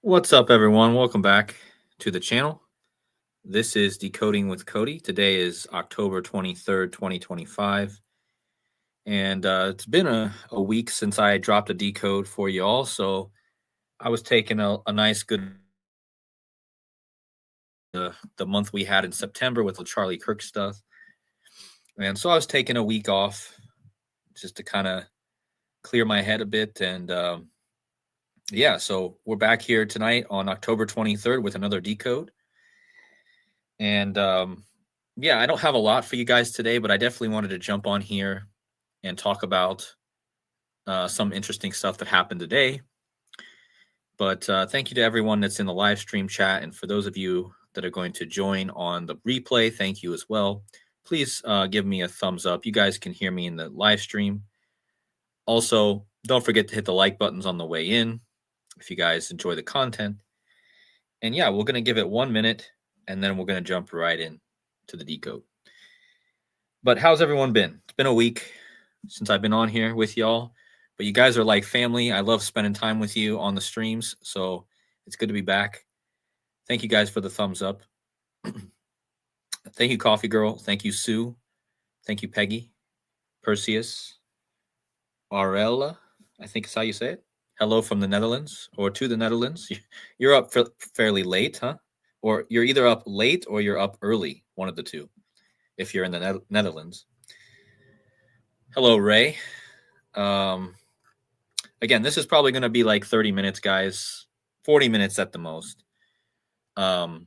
What's up, everyone? Welcome back to the channel. This is Decoding with Cody. Today is October 23rd, 2025. And it's been a week since I dropped a decode for you all. So I was taking a nice, good the month we had in September with the Charlie Kirk stuff. And so I was taking a week off just to kind of clear my head a bit. And yeah, so we're back here tonight on October 23rd with another decode. And yeah, I don't have a lot for you guys today, but I definitely wanted to jump on here and talk about some interesting stuff that happened today. But thank you to everyone that's in the live stream chat. And for those of you that are going to join on the replay, thank you as well. Please give me a thumbs up. You guys can hear me in the live stream. Also, don't forget to hit the like buttons on the way in if you guys enjoy the content. And yeah, we're going to give it 1 minute and then we're going to jump right in to the decode. But how's everyone been? It's been a week since I've been on here with y'all, but you guys are like family. I love spending time with you on the streams, so it's good to be back. Thank you guys for the thumbs up. Thank you, Coffee Girl. Thank you, Sue. Thank you, Peggy, Perseus, Arella, I think is how you say it. Hello from the Netherlands or to the Netherlands. You're up fairly late, huh? Or you're either up late or you're up early, one of the two, if you're in the Netherlands. Hello, Ray. Again, this is probably going to be like 30 minutes, guys. 40 minutes at the most. But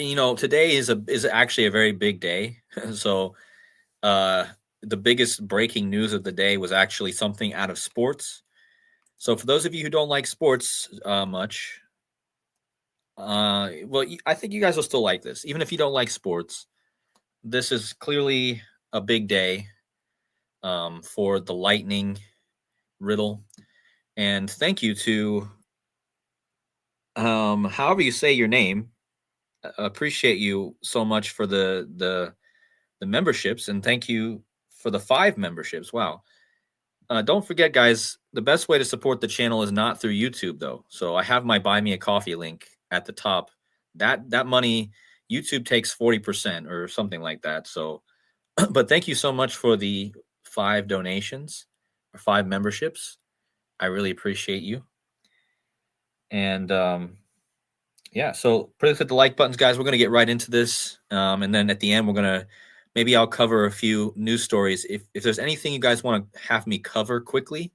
you know, today is actually a very big day. So, the biggest breaking news of the day was actually something out of sports. So, for those of you who don't like sports much, well, I think you guys will still like this, even if you don't like sports. This is clearly a big day for the Lightning riddle, and thank you to however you say your name. Appreciate you so much for the memberships, and thank you for the 5 memberships. Wow. Don't forget, guys, the best way to support the channel is not through YouTube, though. So I have my Buy Me a Coffee link at the top. That money, YouTube takes 40% or something like that. So, but thank you so much for the 5 donations or 5 memberships. I really appreciate you. And yeah, so please hit the like buttons, guys. We're going to get right into this. And then at the end, maybe I'll cover a few news stories. If there's anything you guys want to have me cover quickly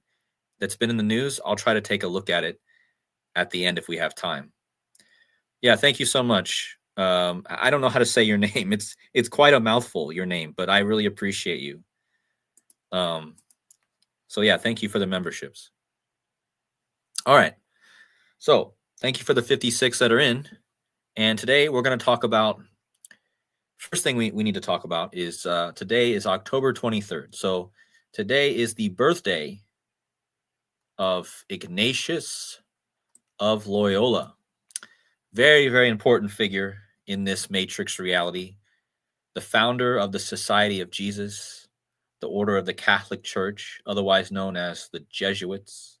that's been in the news, I'll try to take a look at it at the end if we have time. Yeah, thank you so much. I don't know how to say your name. It's quite a mouthful, your name, but I really appreciate you. So yeah, thank you for the memberships. All right. So thank you for the 56 that are in. And today we're going to talk about, first thing we need to talk about is today is October 23rd. So today is the birthday of Ignatius of Loyola. Very, very important figure in this matrix reality. The founder of the Society of Jesus, the order of the Catholic Church, otherwise known as the Jesuits.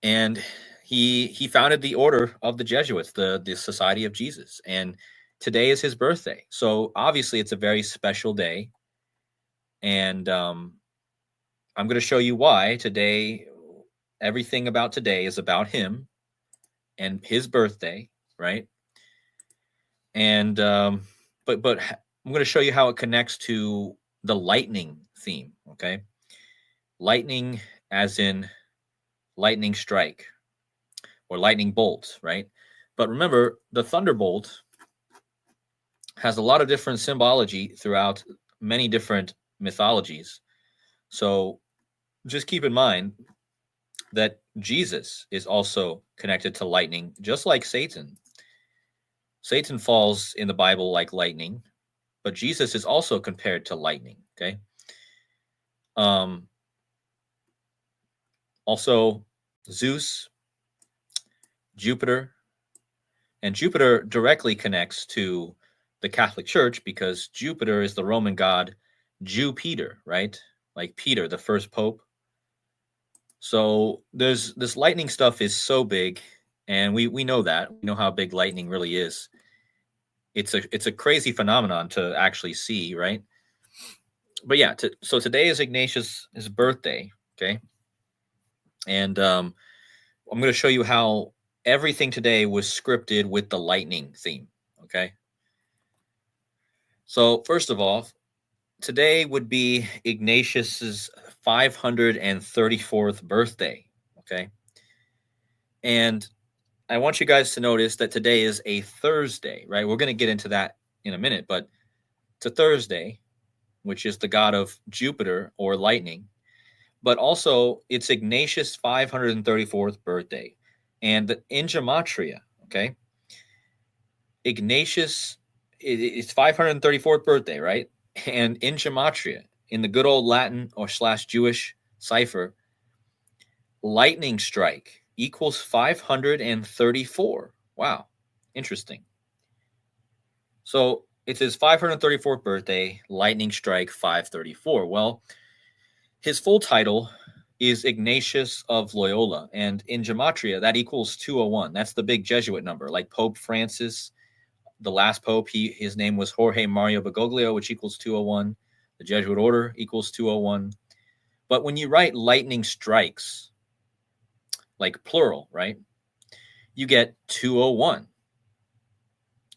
And he founded the order of the Jesuits, the Society of Jesus. And today is his birthday. So obviously it's a very special day. And I'm going to show you why today, everything about today is about him and his birthday, right? And but I'm going to show you how it connects to the lightning theme, okay? Lightning as in lightning strike or lightning bolt, right? But remember, the thunderbolt has a lot of different symbology throughout many different mythologies. So just keep in mind that Jesus is also connected to lightning, just like Satan. Satan falls in the Bible like lightning, but Jesus is also compared to lightning, okay? Also, Zeus, Jupiter, and Jupiter directly connects to the Catholic Church because Jupiter is the Roman god Jupiter, right? Like Peter, the first pope. So there's this lightning stuff is so big, and we know that. We know how big lightning really is. It's a crazy phenomenon to actually see, right? But yeah, so today is Ignatius' his birthday, okay? And I'm going to show you how everything today was scripted with the lightning theme, okay? So first of all, today would be Ignatius's 534th birthday, okay? And I want you guys to notice that today is a Thursday, right? We're going to get into that in a minute, but it's a Thursday, which is the god of Jupiter or lightning, but also it's Ignatius' 534th birthday. And in Gematria, okay, Ignatius, it's 534th birthday, right? And in Gematria, in the good old Latin or / Jewish cipher, lightning strike equals 534. Wow, interesting. So it's his 534th birthday, lightning strike 534. Well, his full title is Ignatius of Loyola, and in Gematria, that equals 201. That's the big Jesuit number, like Pope Francis, the last pope, his name was Jorge Mario Bergoglio, which equals 201. The Jesuit order equals 201. But when you write lightning strikes, like plural, right, you get 201,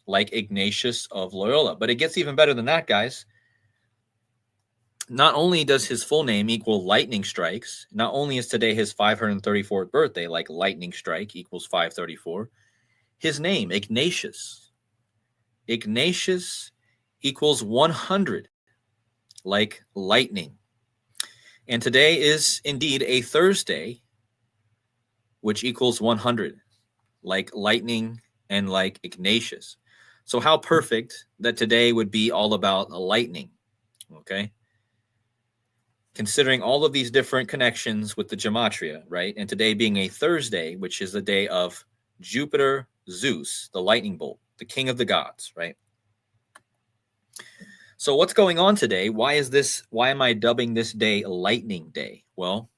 like Ignatius of Loyola. But it gets even better than that, guys. Not only does his full name equal lightning strikes, not only is today his 534th birthday, like lightning strike equals 534, his name, Ignatius equals 100, like lightning. And today is indeed a Thursday, which equals 100, like lightning and like Ignatius. So how perfect that today would be all about lightning, okay? Considering all of these different connections with the Gematria, right? And today being a Thursday, which is the day of Jupiter, Zeus, the lightning bolt, the king of the gods, right? So what's going on today? Why am I dubbing this day Lightning Day? Well,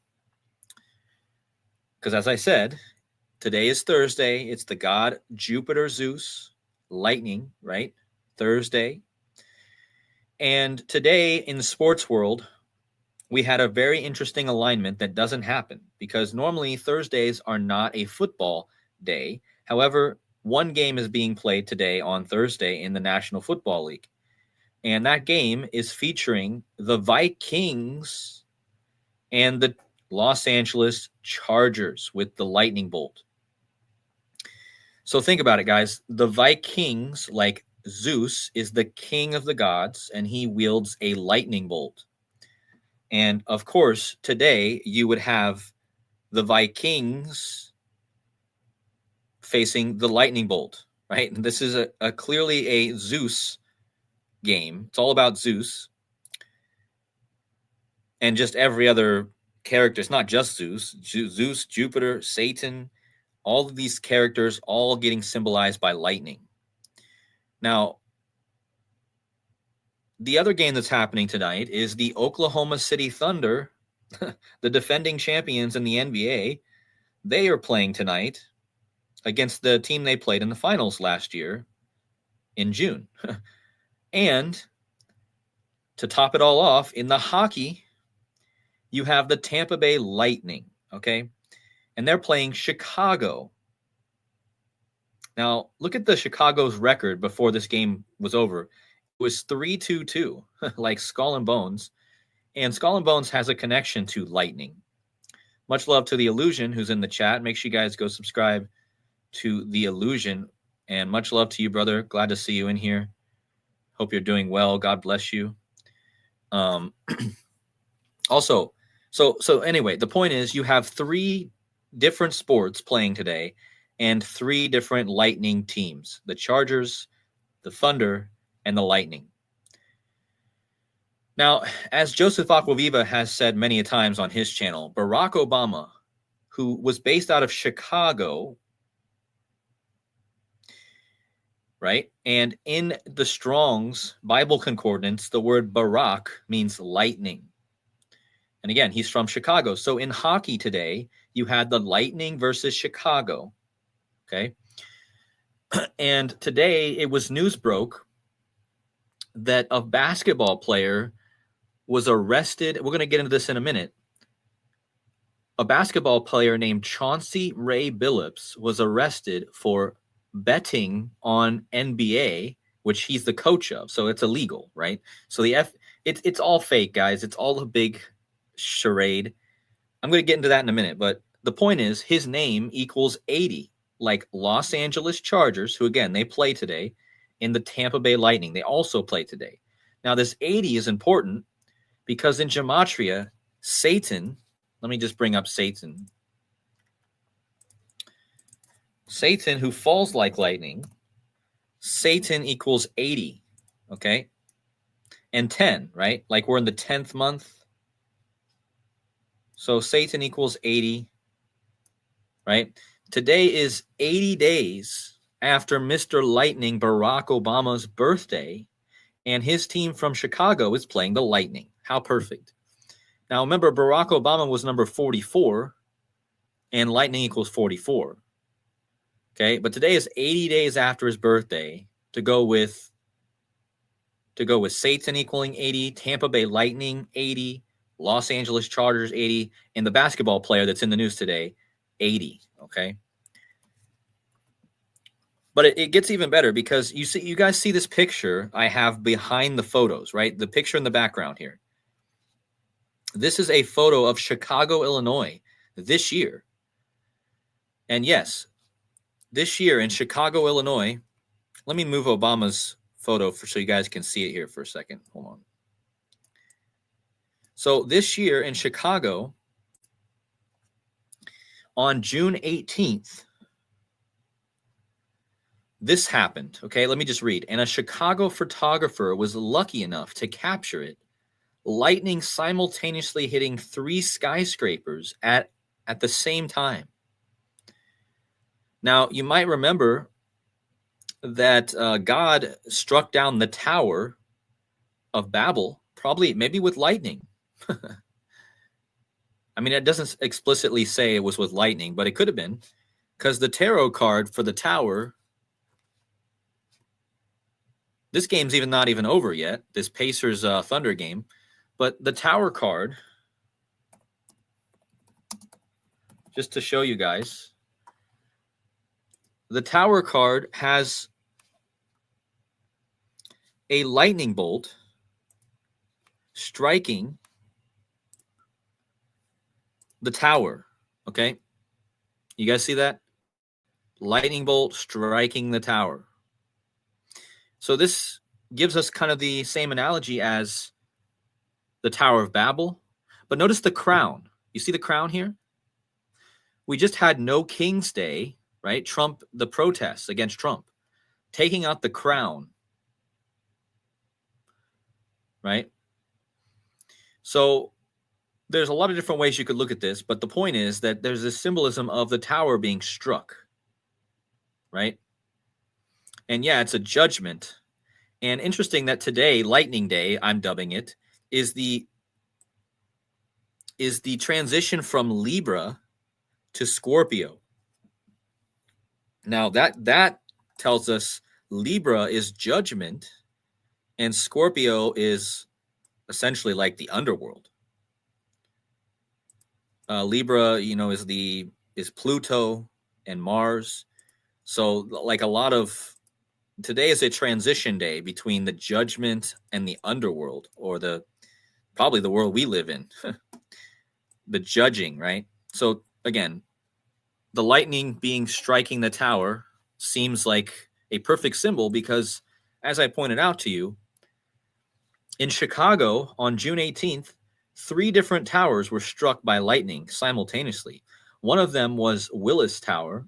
because as I said, today is Thursday. It's the god Jupiter, Zeus, lightning, right? Thursday. And today in the sports world, we had a very interesting alignment that doesn't happen because normally Thursdays are not a football day. However, one game is being played today on Thursday in the National Football League. And that game is featuring the Vikings and the Los Angeles Chargers with the lightning bolt. So think about it, guys. The Vikings, like Zeus, is the king of the gods, and he wields a lightning bolt. And of course, today you would have the Vikings facing the lightning bolt, right? And this is a clearly a Zeus game. It's all about Zeus and just every other character. It's not just Zeus, Jupiter, Satan, all of these characters all getting symbolized by lightning. Now, the other game that's happening tonight is the Oklahoma City Thunder, the defending champions in the NBA. They are playing tonight against the team they played in the finals last year in June. And to top it all off, in the hockey, you have the Tampa Bay Lightning, okay? And they're playing Chicago. Now, look at the Chicago's record before this game was over. It was 3-2-2, like Skull and Bones. And Skull and Bones has a connection to lightning. Much love to The Illusion, who's in the chat. Make sure you guys go subscribe to The Illusion. And much love to you, brother. Glad to see you in here. Hope you're doing well. God bless you. Also, so anyway, the point is you have 3 different sports playing today and 3 different lightning teams, the Chargers, the Thunder, and the Lightning. Now, as Joseph Aquaviva has said many a times on his channel, Barack Obama, who was based out of Chicago, right? And in the Strong's Bible Concordance, the word Barak means lightning. And again, he's from Chicago. So in hockey today, you had the Lightning versus Chicago. Okay. And today it was news broke that a basketball player was arrested. We're going to get into this in a minute. A basketball player named Chauncey Ray Billups was arrested for betting on NBA, which he's the coach of. So it's illegal, right? So it's all fake, guys. It's all a big charade. I'm going to get into that in a minute, but the point is his name equals 80, like Los Angeles Chargers, who again, they play today, in the Tampa Bay Lightning. They also play today. Now, this 80 is important because in gematria, Satan, let me just bring up Satan. Satan, who falls like lightning, Satan equals 80, okay? And 10, right? Like we're in the 10th month. So Satan equals 80, right? Today is 80 days after Mr. Lightning, Barack Obama's birthday, and his team from Chicago is playing the Lightning. How perfect. Now, remember, Barack Obama was number 44, and Lightning equals 44. Okay, but today is 80 days after his birthday to go with Satan equaling 80, Tampa Bay Lightning 80, Los Angeles Chargers 80, and the basketball player that's in the news today 80. Okay, but it gets even better because you guys see this picture I have behind the photos, right? The picture in the background here. This is a photo of Chicago, Illinois this year. And yes, this year in Chicago, Illinois, let me move Obama's photo so you guys can see it here for a second. Hold on. So this year in Chicago, on June 18th, this happened. Okay, let me just read. And a Chicago photographer was lucky enough to capture it. Lightning simultaneously hitting 3 skyscrapers at the same time. Now, you might remember that God struck down the Tower of Babel, maybe with lightning. I mean, it doesn't explicitly say it was with lightning, but it could have been, because the tarot card for the Tower, this game's not even over yet, this Pacers Thunder game, but the Tower card, just to show you guys, the Tower card has a lightning bolt striking the tower. Okay, you guys see that? Lightning bolt striking the tower. So this gives us kind of the same analogy as the Tower of Babel. But notice the crown. You see the crown here? We just had No King's Day, right? Trump, the protests against Trump, taking out the crown, right? So there's a lot of different ways you could look at this, but the point is that there's this symbolism of the tower being struck, right? And yeah, it's a judgment. And interesting that today, Lightning Day, I'm dubbing it, is the transition from Libra to Scorpio. Now that tells us Libra is judgment and Scorpio is essentially like the underworld. Libra, is Pluto and Mars. So like today is a transition day between the judgment and the underworld, or probably the world we live in, the judging, right? So again, the lightning striking the tower seems like a perfect symbol because, as I pointed out to you, in Chicago on June 18th, 3 different towers were struck by lightning simultaneously. One of them was Willis Tower.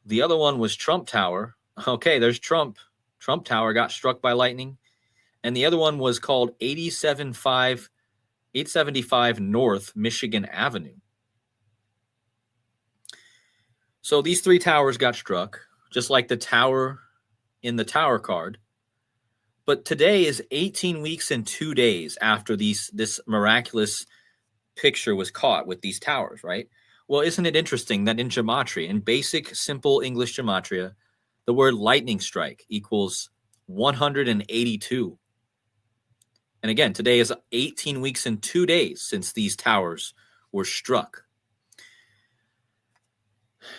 The other one was Trump Tower. Okay, there's Trump. Trump Tower got struck by lightning. And the other one was called 875 North Michigan Avenue. So these 3 towers got struck, just like the tower in the Tower card. But today is 18 weeks and 2 days after this miraculous picture was caught with these towers, right? Well, isn't it interesting that in gematria, in basic, simple English gematria, the word lightning strike equals 182. And again, today is 18 weeks and 2 days since these towers were struck.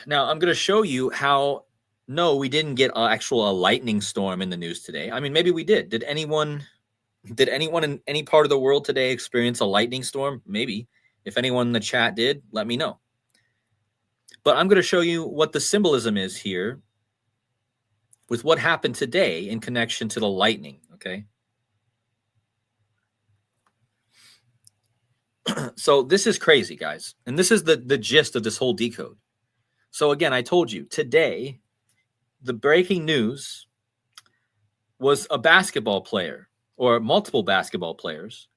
Now, I'm going to show you how, no, we didn't get a lightning storm in the news today. I mean, maybe we did. Did anyone in any part of the world today experience a lightning storm? Maybe. If anyone in the chat did, let me know. But I'm going to show you what the symbolism is here with what happened today in connection to the lightning, okay? So this is crazy, guys. And this is the gist of this whole decode. So again, I told you, today, the breaking news was a basketball player or multiple basketball players.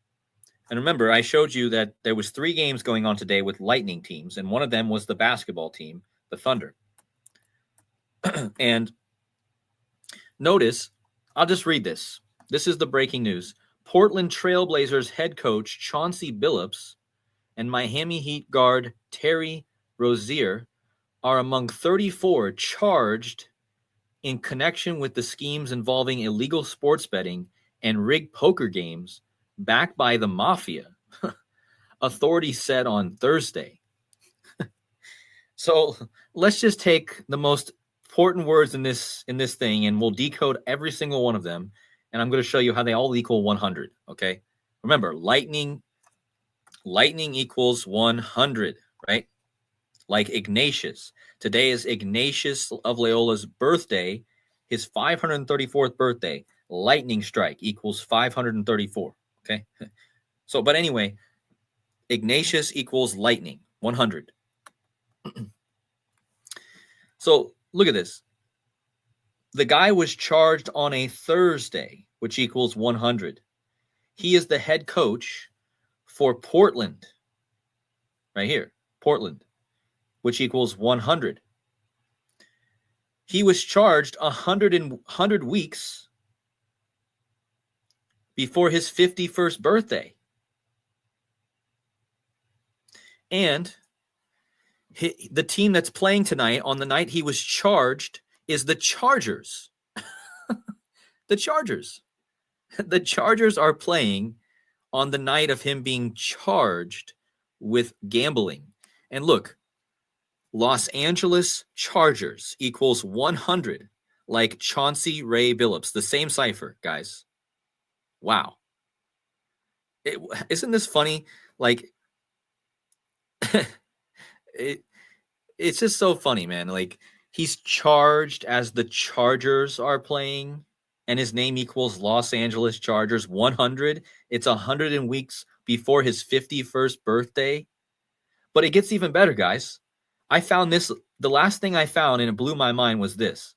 And remember, I showed you that there was 3 games going on today with lightning teams, and one of them was the basketball team, the Thunder. And notice, I'll just read this. This is the breaking news. Portland Trail Blazers head coach Chauncey Billups and Miami Heat guard Terry Rozier are among 34 charged in connection with the schemes involving illegal sports betting and rigged poker games backed by the mafia, authorities said on Thursday. So let's just take the most important words in this thing, and we'll decode every single one of them. And I'm going to show you how they all equal 100. Okay. Remember, lightning equals 100, right? Like Ignatius. Today is Ignatius of Loyola's birthday, his 534th birthday. Lightning strike equals 534. Okay. So, but anyway, Ignatius equals lightning, 100. So look at this. The guy was charged on a Thursday, which equals 100. He is the head coach for Portland, right here, Portland, which equals 100. He was charged 100 weeks before his 51st birthday. And the team that's playing tonight, on the night he was charged, is the Chargers. The Chargers. The Chargers are playing on the night of him being charged with gambling. And look, Los Angeles Chargers equals 100, like Chauncey Ray Billups. The same cipher, guys. Wow. Isn't this funny? Like, it's just so funny, man. Like, he's charged as the Chargers are playing, and his name equals Los Angeles Chargers 100. It's 100 weeks before his 51st birthday. But it gets even better, guys. I found this, the last thing I found, and it blew my mind, was this.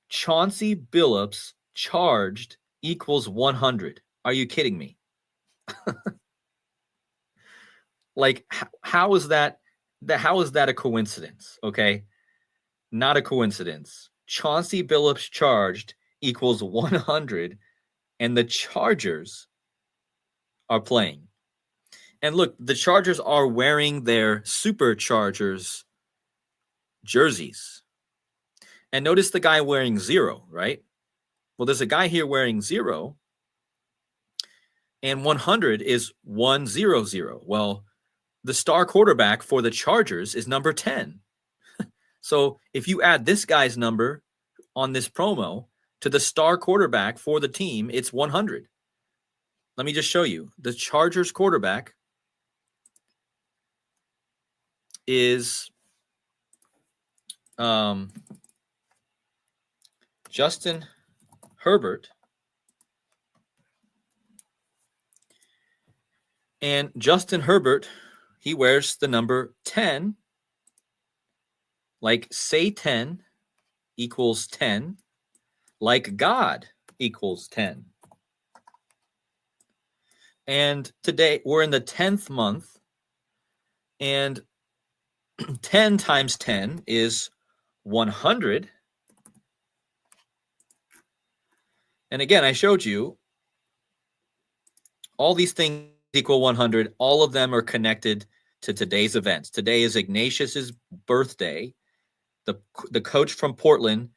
Chauncey Billups charged equals 100. Are you kidding me? Like, how is that a coincidence? Okay. Not a coincidence. Chauncey Billups charged equals 100, and the Chargers are playing. And look, the Chargers are wearing their Superchargers jerseys. And notice the guy wearing 0, right? Well, there's a guy here wearing 0, and 100 is 100. Well, the star quarterback for the Chargers is number 10. So if you add this guy's number on this promo to the star quarterback for the team, it's 100. Let me just show you. The Chargers quarterback is Justin Herbert. And Justin Herbert, he wears the number 10. Like, say 10 equals 10. Like God equals 10. And today we're in the 10th month. And 10 times 10 is 100. And again, I showed you all these things equal 100. All of them are connected to today's events. Today is Ignatius's birthday. The coach from Portland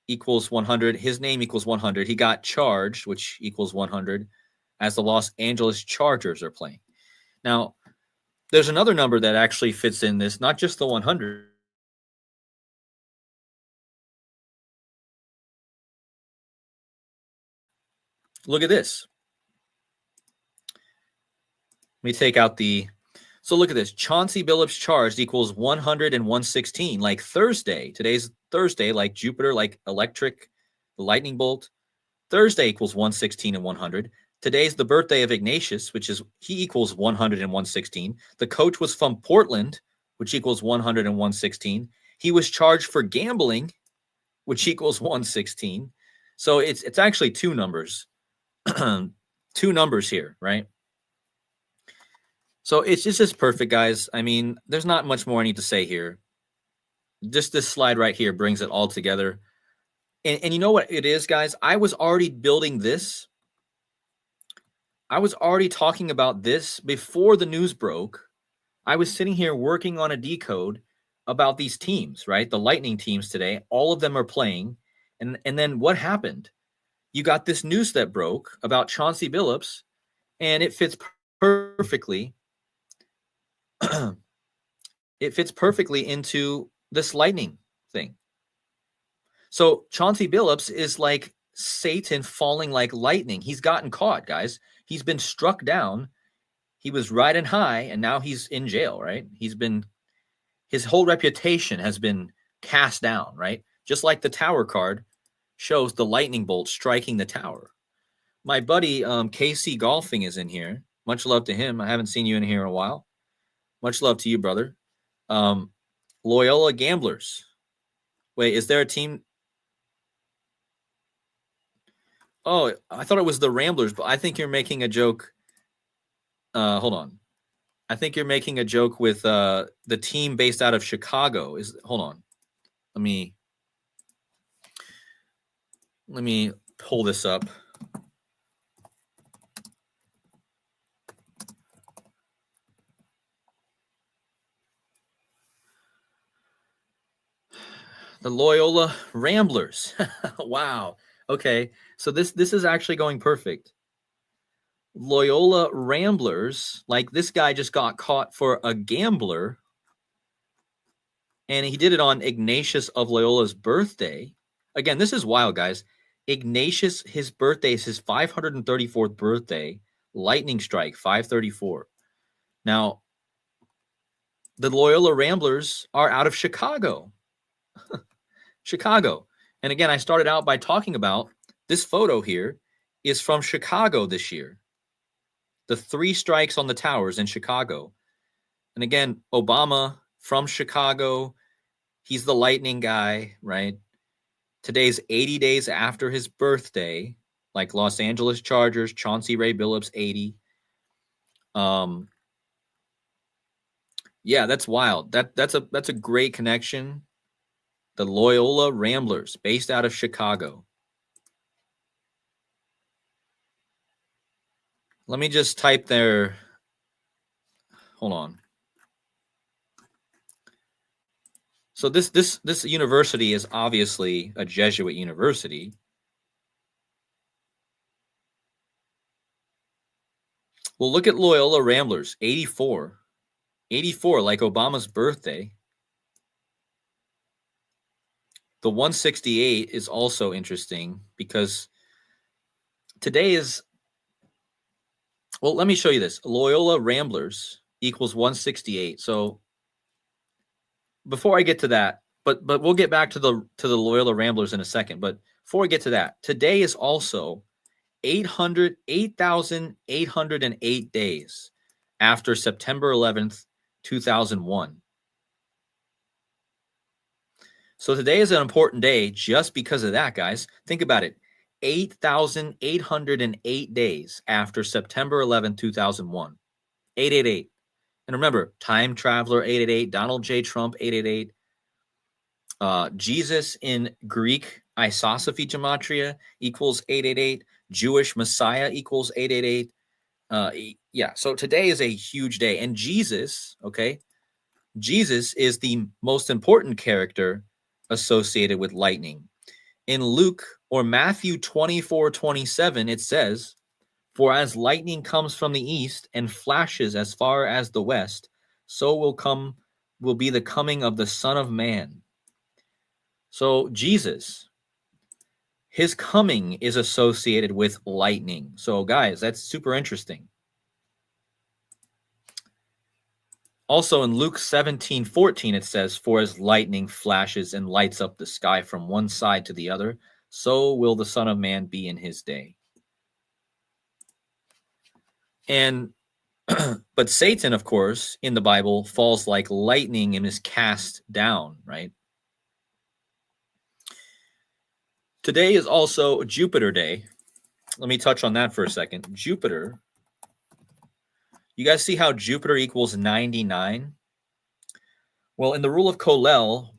equals 100. His name equals 100. He got charged, which equals 100, as the Los Angeles Chargers are playing. Now, there's another number that actually fits in this, not just the 100. Look at this. Let me take out so look at this. Chauncey Billups charged equals 100 and 116, like Thursday. Today's Thursday, like Jupiter, like electric, the lightning bolt. Thursday equals 116 and 100. Today's the birthday of Ignatius, which is he equals 100 and 116. The coach was from Portland, which equals 100 and 116. He was charged for gambling, which equals 116. So it's actually two numbers. Two numbers here, right? So it's just perfect, guys. I mean, there's not much more I need to say here. Just this slide right here brings it all together. And you know what it is, guys? I was already building this. I was already talking about this before the news broke. I was sitting here working on a decode about these teams, right? The Lightning teams today. All of them are playing. And then what happened? You got this news that broke about Chauncey Billups, and it fits perfectly. It fits perfectly into this Lightning thing. So Chauncey Billups is like Satan falling like lightning. He's gotten caught, guys. He's been struck down. He was riding high, and now he's in jail, right? His whole reputation has been cast down, right? Just like the tower card shows the lightning bolt striking the tower. My buddy KC Golfing is in here. Much love to him. I haven't seen you in here in a while. Much love to you, brother. Loyola Gamblers. Wait, is there a team? Oh, I thought it was the Ramblers, but I think you're making a joke. Hold on. I think you're making a joke with the team based out of Chicago. Hold on. Let me pull this up. The Loyola Ramblers. Wow. Okay. So this is actually going perfect. Loyola Ramblers, like this guy just got caught for a gambler, and he did it on Ignatius of Loyola's birthday. Again, this is wild, guys. Ignatius, his birthday is his 534th birthday. Lightning strike, 534. Now, the Loyola Ramblers are out of Chicago. Chicago. And again, I started out by talking about this photo here is from Chicago this year. The 3 strikes on the towers in Chicago. And again, Obama from Chicago. He's the lightning guy, right? Today's 80 days after his birthday, like Los Angeles Chargers, Chauncey Ray Billups, 80. Yeah, that's wild. That's a great connection. The Loyola Ramblers, based out of Chicago. Let me just type their. Hold on. So this university is obviously a Jesuit university. Well, look at Loyola Ramblers, 84. 84, like Obama's birthday. The 168 is also interesting because today is, well, let me show you this. Loyola Ramblers equals 168. So before I get to that, but we'll get back to the Loyola Ramblers in a second. But before I get to that, today is also 8,808 days after September 11th, 2001. So today is an important day just because of that, guys. Think about it. 8,808 days after September 11th, 2001. 888. And remember, time traveler 888, Donald J. Trump 888, Jesus in Greek isosophy gematria equals 888, Jewish Messiah equals 888, Yeah, so today is a huge day. And Jesus, okay, Jesus is the most important character associated with lightning. In Luke or Matthew 24:27, it says, "For as lightning comes from the east and flashes as far as the west, so will be the coming of the Son of Man." So Jesus, his coming is associated with lightning. So guys, that's super interesting. Also in Luke 17:14, it says, "For as lightning flashes and lights up the sky from one side to the other, so will the Son of Man be in his day." And but Satan, of course, in the Bible falls like lightning and is cast down, right? Today is also Jupiter Day. Let me touch on that for a second. Jupiter, you guys see how Jupiter equals 99? Well, in the rule of Colel,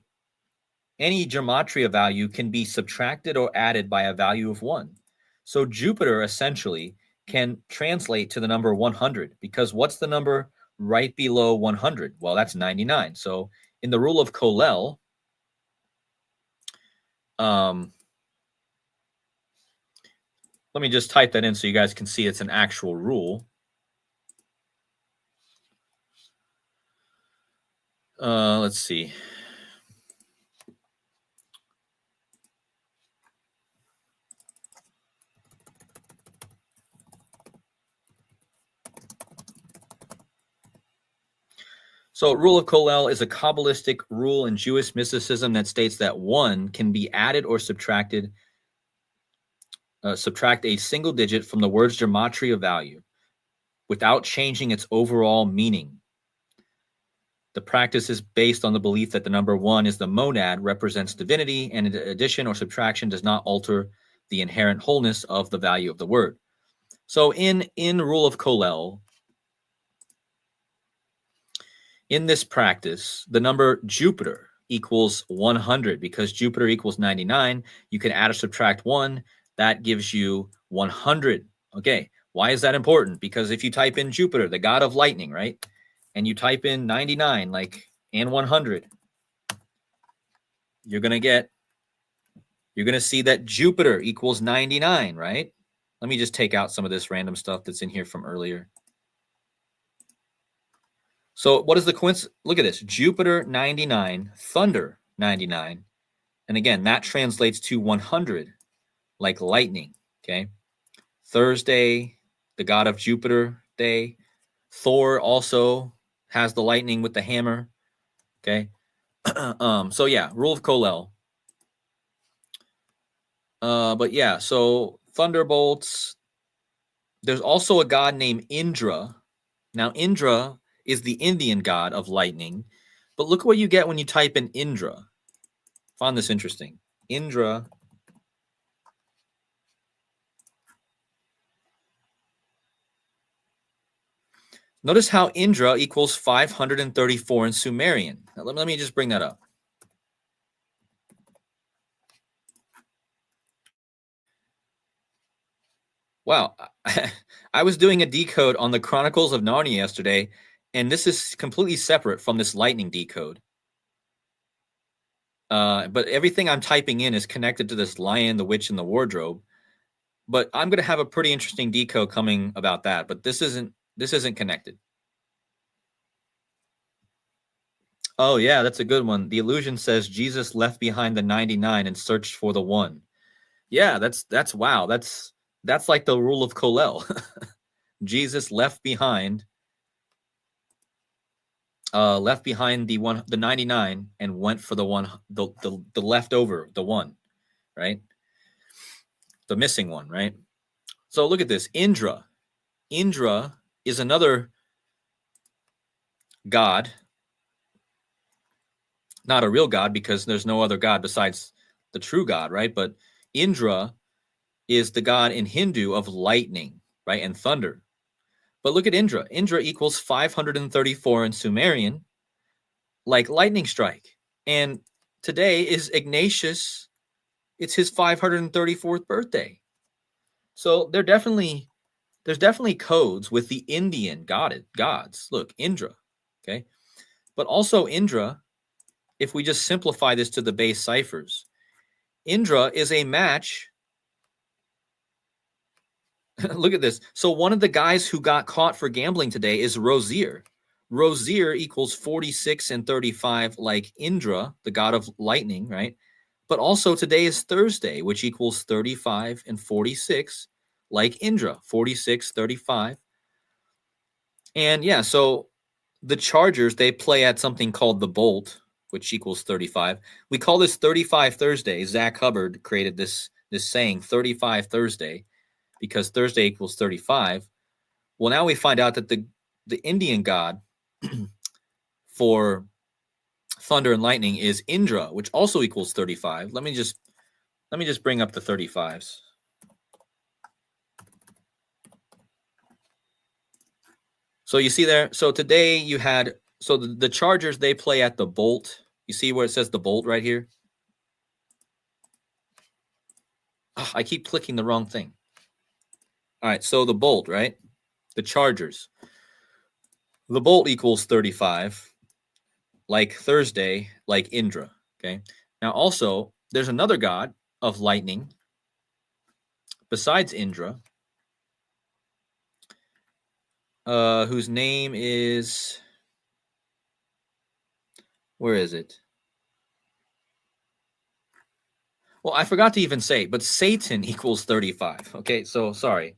any gematria value can be subtracted or added by a value of 1. So Jupiter essentially can translate to the number 100, because what's the number right below 100? Well, that's 99. So in the rule of Colel, let me just type that in so you guys can see it's an actual rule. Let's see. So rule of Colel is a Kabbalistic rule in Jewish mysticism that states that 1 can be added or subtracted, subtract a single digit from the word's gematria value without changing its overall meaning. The practice is based on the belief that the number 1 is the monad, represents divinity, and addition or subtraction does not alter the inherent wholeness of the value of the word. So in rule of Colel, in this practice, the number Jupiter equals 100 because Jupiter equals 99. You can add or subtract 1. That gives you 100. Okay, why is that important? Because if you type in Jupiter, the god of lightning, right? And you type in 99, and 100, you're going to see that Jupiter equals 99, right? Let me just take out some of this random stuff that's in here from earlier. So what is the coincidence? Look at this. Jupiter 99, thunder 99. And again, that translates to 100, like lightning, okay? Thursday, the god of Jupiter day. Thor also has the lightning with the hammer, okay? So yeah, rule of Colel. But yeah, so thunderbolts. There's also a god named Indra. Now, Indra is the Indian god of lightning. But look what you get when you type in Indra. Found this interesting. Indra. Notice how Indra equals 534 in Sumerian. Now, let me just bring that up. Wow. I was doing a decode on the Chronicles of Narnia yesterday, and this is completely separate from this lightning decode. But everything I'm typing in is connected to this lion, the witch, and the wardrobe. But I'm going to have a pretty interesting decode coming about that. But this isn't connected. Oh yeah, that's a good one. The illusion says Jesus left behind the 99 and searched for the 1. Yeah, that's wow. That's like the rule of Colel. Jesus left behind the 99 and went for the 1, the leftover, the 1, right? The missing one, right? So look at this. Indra is another god, not a real god because there's no other god besides the true God, right? But Indra is the god in Hindu of lightning, right? And thunder. But look at Indra. Indra equals 534 in Sumerian, like lightning strike. And today is Ignatius. It's his 534th birthday. So they're definitely there's definitely codes with the Indian gods. Look, Indra, okay? But also Indra, if we just simplify this to the base ciphers, Indra is a match. Look at this. So one of the guys who got caught for gambling today is Rosier. Rosier equals 46 and 35 like Indra, the god of lightning, right? But also today is Thursday, which equals 35 and 46 like Indra, 46, 35. And yeah, so the Chargers, they play at something called the Bolt, which equals 35. We call this 35 Thursday. Zach Hubbard created this saying 35 Thursday because Thursday equals 35. Well, now we find out that the Indian god for thunder and lightning is Indra, which also equals 35. Let me just bring up the 35s. So you see there, so today you had, so the Chargers, they play at the Bolt. You see where it says the Bolt right here? Oh, I keep clicking the wrong thing. All right, so the Bolt, right? The Chargers. The Bolt equals 35, like Thursday, like Indra, okay? Now also, there's another god of lightning besides Indra, whose name is, where is it? Well, I forgot to even say, but Satan equals 35. Okay, so sorry.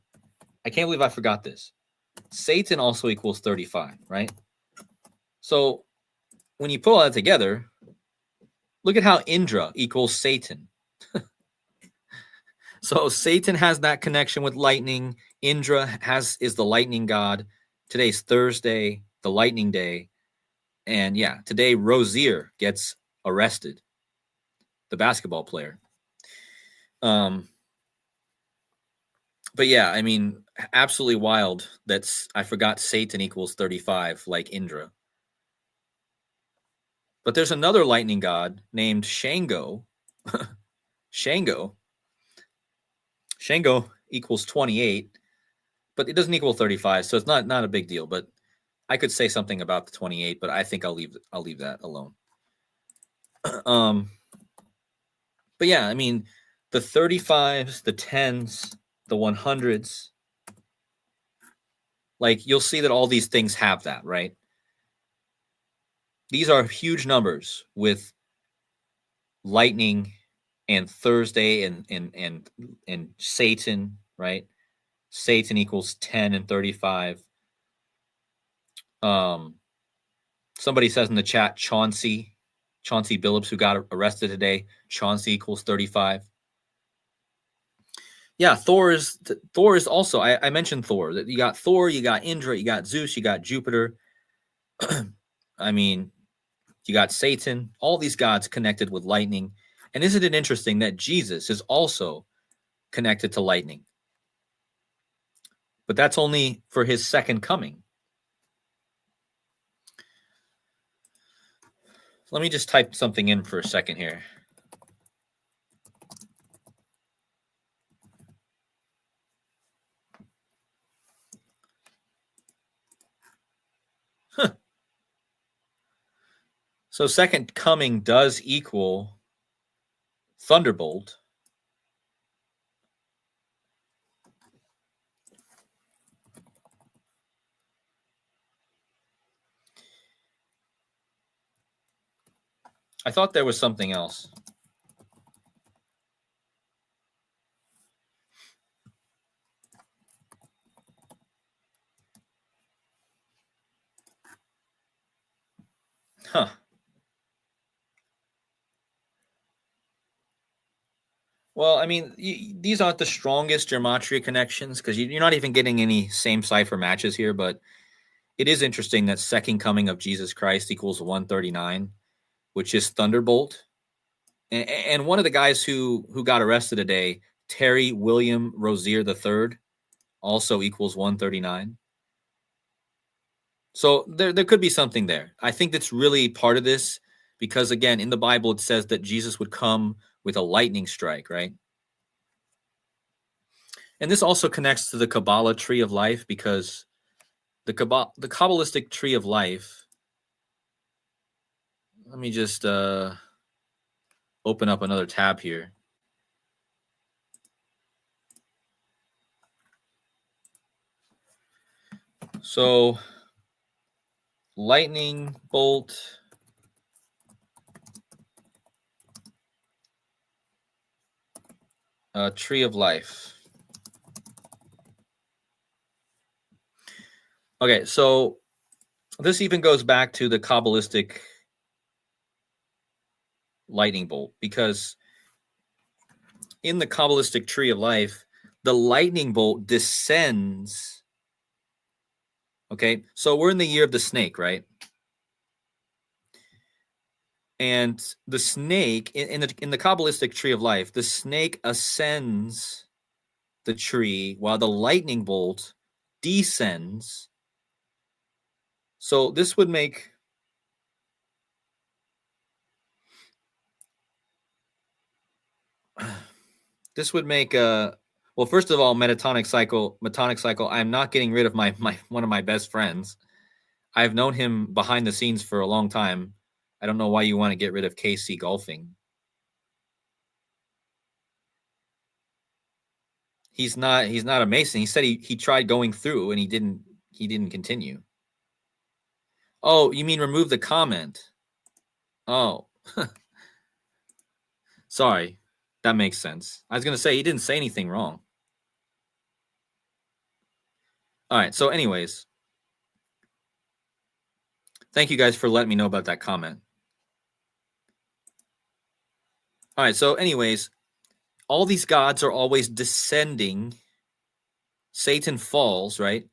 I can't believe I forgot this. Satan also equals 35, right? So when you pull that together, look at how Indra equals Satan. So Satan has that connection with lightning. Indra is the lightning god. Today's Thursday, the lightning day. And yeah, today Rosier gets arrested, the basketball player. But yeah, I mean, absolutely wild. I forgot Satan equals 35, like Indra. But there's another lightning god named Shango. Shango equals 28, but it doesn't equal 35, so it's not a big deal. But I could say something about the 28, but I think I'll leave that alone. But yeah, I mean, the 35s, the 10s, the 100s, like you'll see that all these things have that, right? These are huge numbers with lightning and Thursday and Satan, right? Satan equals 10 and 35. Somebody says in the chat, Chauncey Billups, who got arrested today, Chauncey equals 35. Yeah, Thor is also, I mentioned Thor. You got Thor, you got Indra, you got Zeus, you got Jupiter. I mean, you got Satan, all these gods connected with lightning. And isn't it interesting that Jesus is also connected to lightning? But that's only for his second coming. Let me just type something in for a second here. Huh. So second coming does equal thunderbolt. I thought there was something else. Huh. Well, I mean, these aren't the strongest gematria connections because you're not even getting any same cipher matches here, but it is interesting that second coming of Jesus Christ equals 139, which is thunderbolt. And one of the guys who got arrested today, Terry William Rosier III, also equals 139. So there could be something there. I think that's really part of this because, again, in the Bible, it says that Jesus would come with a lightning strike, right? And this also connects to the Kabbalah tree of life, because the Kabbalistic tree of life. Let me just open up another tab here. So, lightning bolt. Tree of life. Okay, so this even goes back to the Kabbalistic lightning bolt, because in the Kabbalistic tree of life, the lightning bolt descends. Okay, so we're in the year of the snake, right? And the snake in the Kabbalistic tree of life, the snake ascends the tree while the lightning bolt descends. So this would make well, first of all, Metonic cycle. I'm not getting rid of my one of my best friends. I've known him behind the scenes for a long time. I don't know why you want to get rid of KC Golfing. He's not a Mason. He said he tried going through and he didn't continue. Oh, you mean remove the comment? Oh. Sorry. That makes sense. I was going to say he didn't say anything wrong. All right. So anyways, thank you guys for letting me know about that comment. All right. So anyways, all these gods are always descending. Satan falls, right?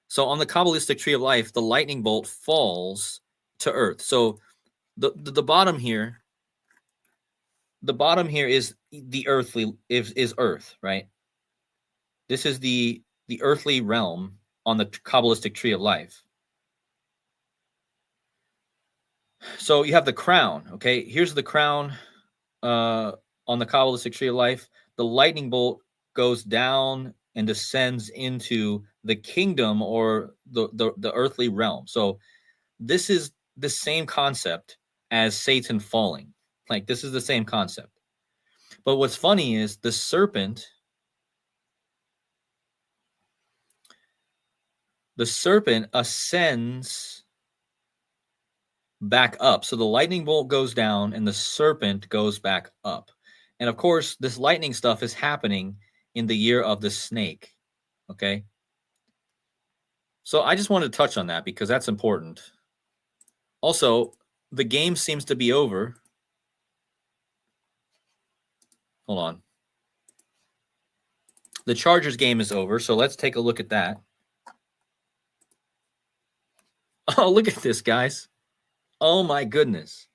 So on the Kabbalistic tree of life, the lightning bolt falls to earth. So the bottom here, is the earthly is earth, right? This is the earthly realm on the Kabbalistic tree of life. So you have the crown, okay? Here's the crown on the Kabbalistic tree of life. The lightning bolt goes down and descends into the kingdom, or the earthly realm. So this is the same concept as Satan falling. Like, this is the same concept. But what's funny is the serpent ascends back up. So the lightning bolt goes down and the serpent goes back up. And of course, this lightning stuff is happening in the year of the snake. Okay. So I just wanted to touch on that because that's important. Also, the game seems to be over. Hold on. The Chargers game is over. So let's take a look at that. Oh, look at this, guys. Oh my goodness.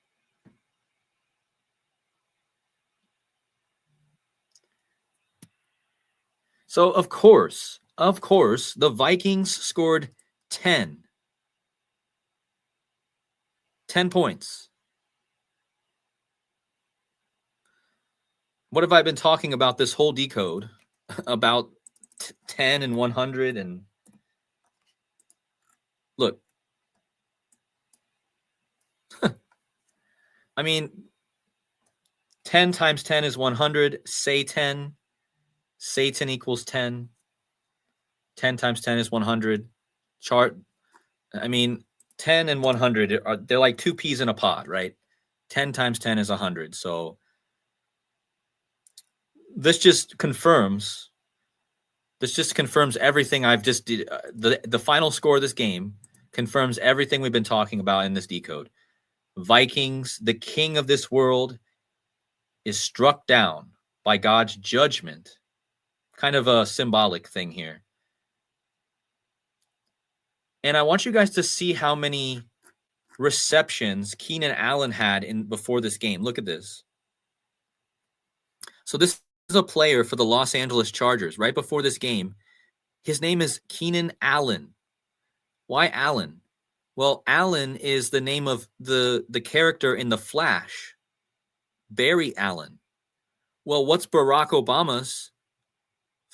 So of course, the Vikings scored 10 points. What have I been talking about this whole decode? About 10 and 100 and look. I mean, 10 times 10 is 100. Say 10. Satan equals 10. 10 times 10 is 100. I mean, 10 and 100, they're like two peas in a pod, right? 10 times 10 is 100. So this just confirms everything I've just did. The final score of this game confirms everything we've been talking about in this decode. Vikings, the king of this world, is struck down by God's judgment. Kind of a symbolic thing here. And I want you guys to see how many receptions Keenan Allen had before this game. Look at this. So this is a player for the Los Angeles Chargers right before this game. His name is Keenan Allen. Why Allen? Well, Allen is the name of the character in The Flash, Barry Allen. Well, what's Barack Obama's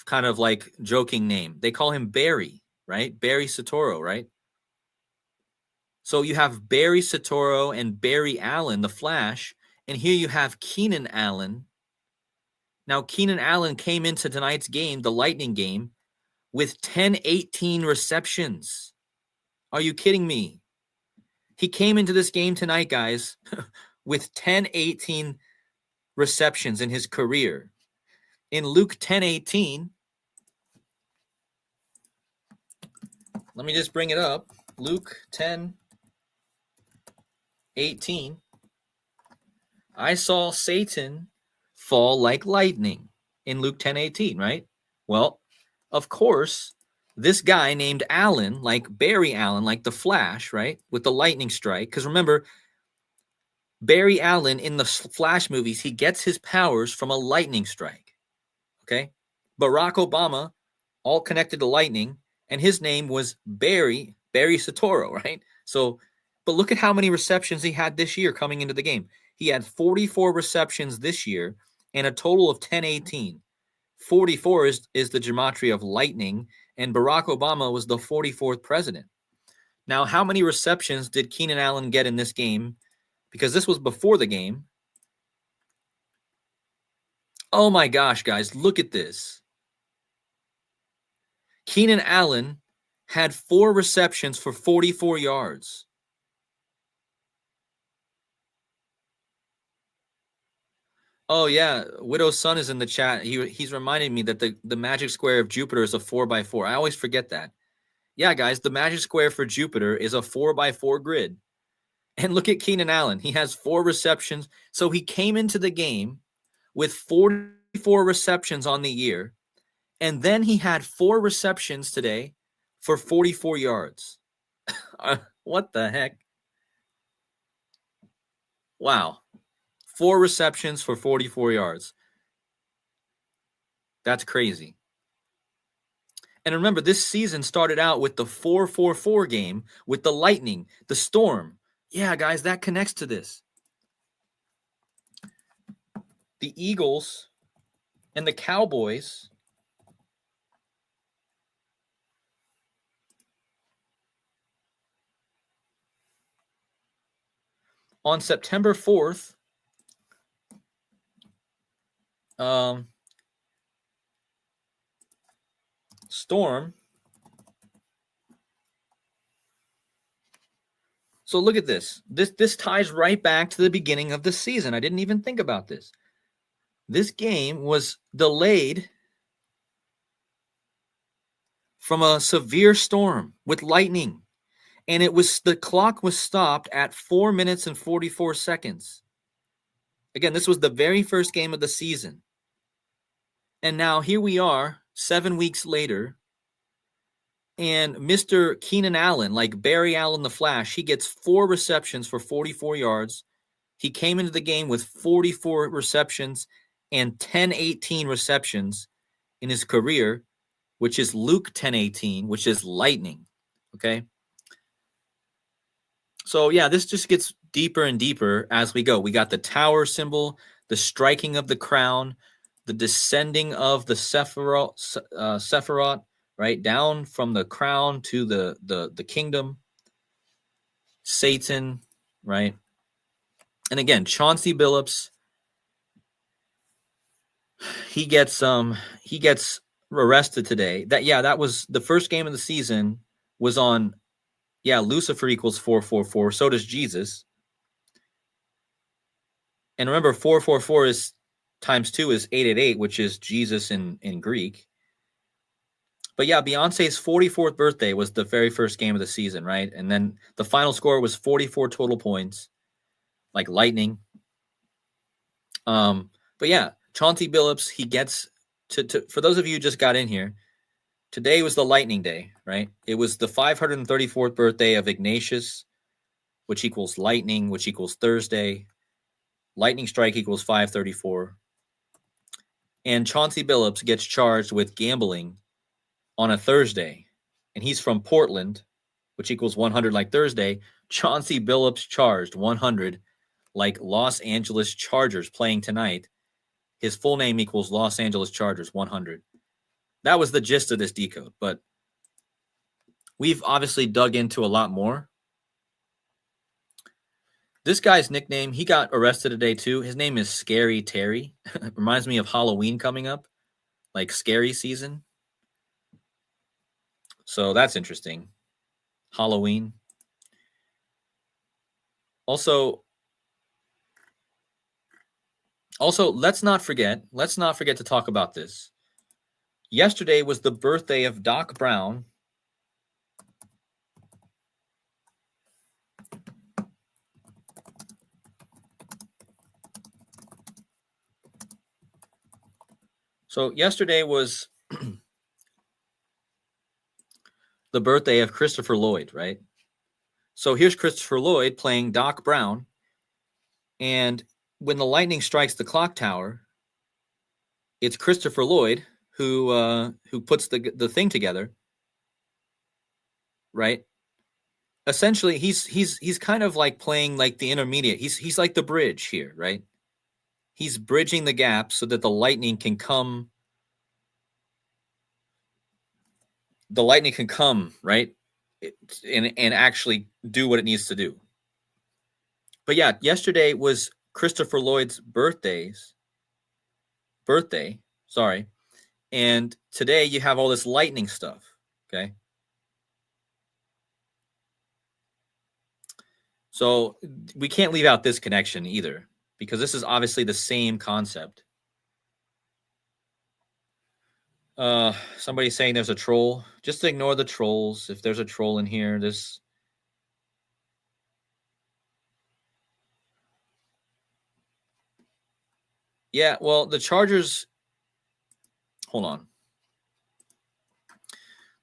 kind of like joking name. They call him Barry, right? Barry Soetoro, right? So you have Barry Soetoro and Barry Allen, the Flash, and here you have Keenan Allen. Now, Keenan Allen came into tonight's game, the Lightning game, with 10-18 receptions. Are you kidding me? He came into this game tonight, guys, with 10-18 receptions in his career. In Luke 10:18, let me just bring it up. Luke 10:18. I saw Satan fall like lightning in Luke 10:18, right? Well, of course, this guy named Allen, like Barry Allen, like the Flash, right? With the lightning strike. Because remember, Barry Allen in the Flash movies, he gets his powers from a lightning strike. Okay? Barack Obama, all connected to lightning, and his name was Barry Soetoro, right? So, but look at how many receptions he had this year coming into the game. He had 44 receptions this year and a total of 10-18. 44 is the gematria of lightning, and Barack Obama was the 44th president. Now, how many receptions did Keenan Allen get in this game? Because this was before the game. Oh my gosh, guys, look at this. Keenan Allen had 4 receptions for 44 yards. Oh, yeah. Widow's son is in the chat. He's reminding me that the magic square of Jupiter is a 4x4. I always forget that. Yeah, guys, the magic square for Jupiter is a 4x4 grid. And look at Keenan Allen. He has 4 receptions. So he came into the game with 44 receptions on the year. And then he had 4 receptions today for 44 yards. What the heck? Wow. 4 receptions for 44 yards. That's crazy. And remember, this season started out with the 4-4-4 game with the Lightning, the Storm. Yeah, guys, that connects to this. The Eagles and the Cowboys on September 4th, Storm. So look at this. This ties right back to the beginning of the season. I didn't even think about this. This game was delayed from a severe storm with lightning. And the clock was stopped at 4 minutes and 44 seconds. Again, this was the very first game of the season. And now here we are, 7 weeks later, and Mr. Keenan Allen, like Barry Allen the Flash, he gets 4 receptions for 44 yards. He came into the game with 44 receptions and 10-18 receptions in his career, which is Luke 10:18, which is lightning. Okay? So, yeah, this just gets deeper and deeper as we go. We got the tower symbol, the striking of the crown, the descending of the Sephiroth, right, down from the crown to the kingdom, Satan, right? And again, Chauncey Billups, he gets arrested today. That was the first game of the season was on, Lucifer equals 444. So does Jesus. And remember, 444 is times 2 is 888, which is Jesus in Greek. But yeah, Beyonce's 44th birthday was the very first game of the season, right? And then the final score was 44 total points, like lightning. But yeah, Chauncey Billups, he gets to for those of you who just got in here, today was the lightning day, right? It was the 534th birthday of Ignatius, which equals lightning, which equals Thursday. Lightning strike equals 534. And Chauncey Billups gets charged with gambling on a Thursday. And he's from Portland, which equals 100 like Thursday. Chauncey Billups charged 100 like Los Angeles Chargers playing tonight. His full name equals Los Angeles Chargers 100. that was the gist of this decode, but we've obviously dug into a lot more. This guy's nickname, he got arrested today too. His name is Scary Terry. Reminds me of Halloween coming up, like scary season. So that's interesting. Halloween. Also, let's not forget to talk about this. Yesterday was the birthday of Doc Brown. So yesterday was the birthday of Christopher Lloyd, right? So here's Christopher Lloyd playing Doc Brown. And when the lightning strikes the clock tower, it's Christopher Lloyd who puts the thing together, right? Essentially, he's kind of like playing like the intermediate. He's like the bridge here, right? He's bridging the gap so that the lightning can come. The lightning can come, right? And actually do what it needs to do. But yeah, yesterday was Christopher Lloyd's birthday. Sorry. And today you have all this lightning stuff. Okay. So we can't leave out this connection either, because this is obviously the same concept. Somebody's saying there's a troll. Just ignore the trolls. If there's a troll in here, this. Yeah, well, the Chargers. Hold on.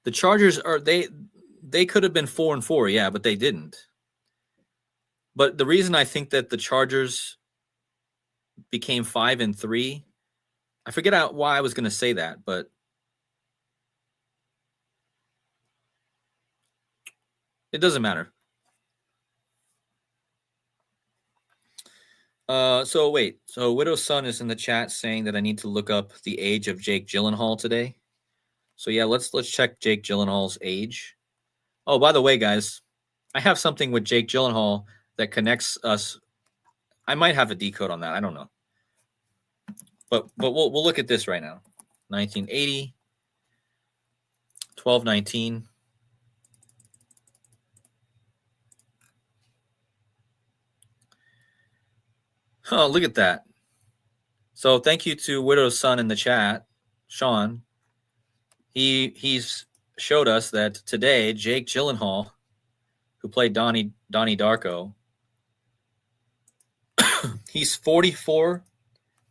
The Chargers are they could have been 4-4, yeah, but they didn't. But the reason I think that the Chargers became 5-3, I forget why I was going to say that, but it doesn't matter. So wait. So Widow's Son is in the chat saying that I need to look up the age of Jake Gyllenhaal today. So yeah, let's check Jake Gyllenhaal's age. Oh, by the way, guys, I have something with Jake Gyllenhaal that connects us. I might have a decode on that. I don't know. But we'll look at this right now. 1980, 12/19. Oh, look at that. So thank you to Widow's Son in the chat, Sean. He's showed us that today Jake Gyllenhaal, who played Donnie Darko, he's 44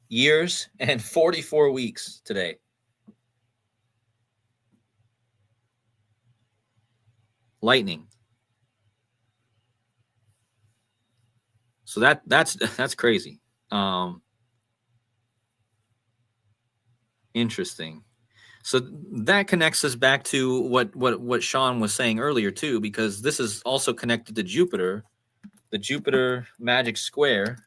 years and 44 weeks today. Lightning. So that's crazy. Interesting. So that connects us back to what Sean was saying earlier too, because this is also connected to Jupiter, the Jupiter magic square.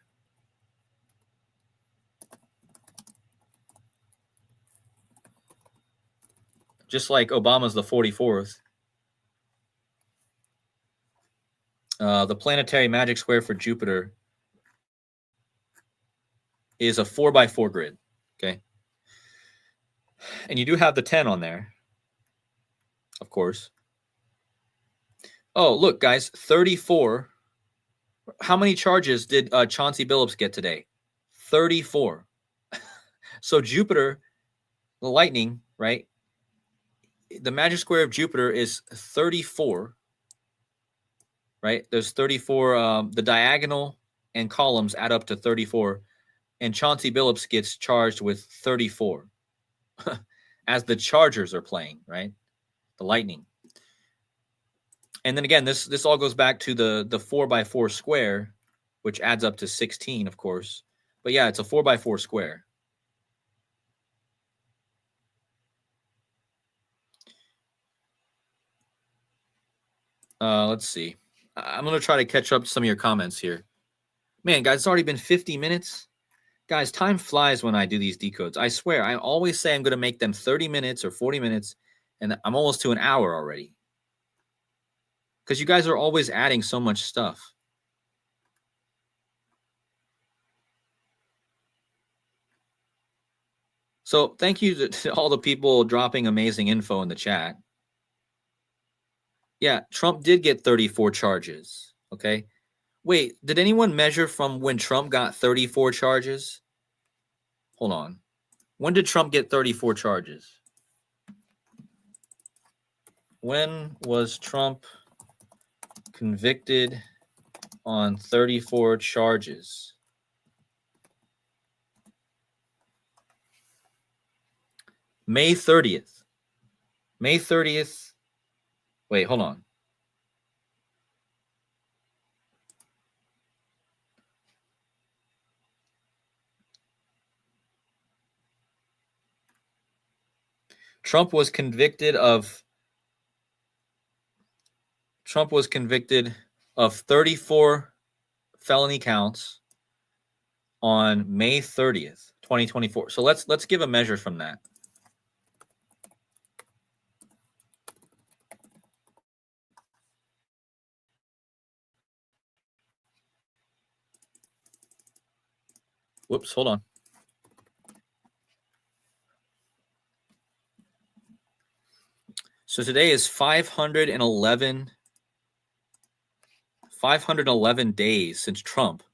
Just like Obama's the 44th. The planetary magic square for Jupiter is a 4x4 grid. Okay. And you do have the 10 on there, of course. Oh, look, guys, 34. How many charges did Chauncey Billups get today? 34. So Jupiter, the lightning, right? The magic square of Jupiter is 34, right? There's 34. The diagonal and columns add up to 34. And Chauncey Billups gets charged with 34 as the Chargers are playing, right? The Lightning. And then again, this all goes back to the 4x4 square, which adds up to 16, of course. But yeah, it's a 4x4 square. Let's see. I'm going to try to catch up to some of your comments here. Man, guys, it's already been 50 minutes. Guys, time flies when I do these decodes. I swear, I always say I'm going to make them 30 minutes or 40 minutes, and I'm almost to an hour already. Because you guys are always adding so much stuff. So thank you to all the people dropping amazing info in the chat. Yeah, Trump did get 34 charges. Okay. Wait, did anyone measure from when Trump got 34 charges? Hold on. When did Trump get 34 charges? When was Trump convicted on 34 charges? May 30th. May 30th. Wait, hold on. Trump was convicted of 34 felony counts on May 30th, 2024. So let's give a measure from that. Whoops, hold on. So today is 511 days since Trump.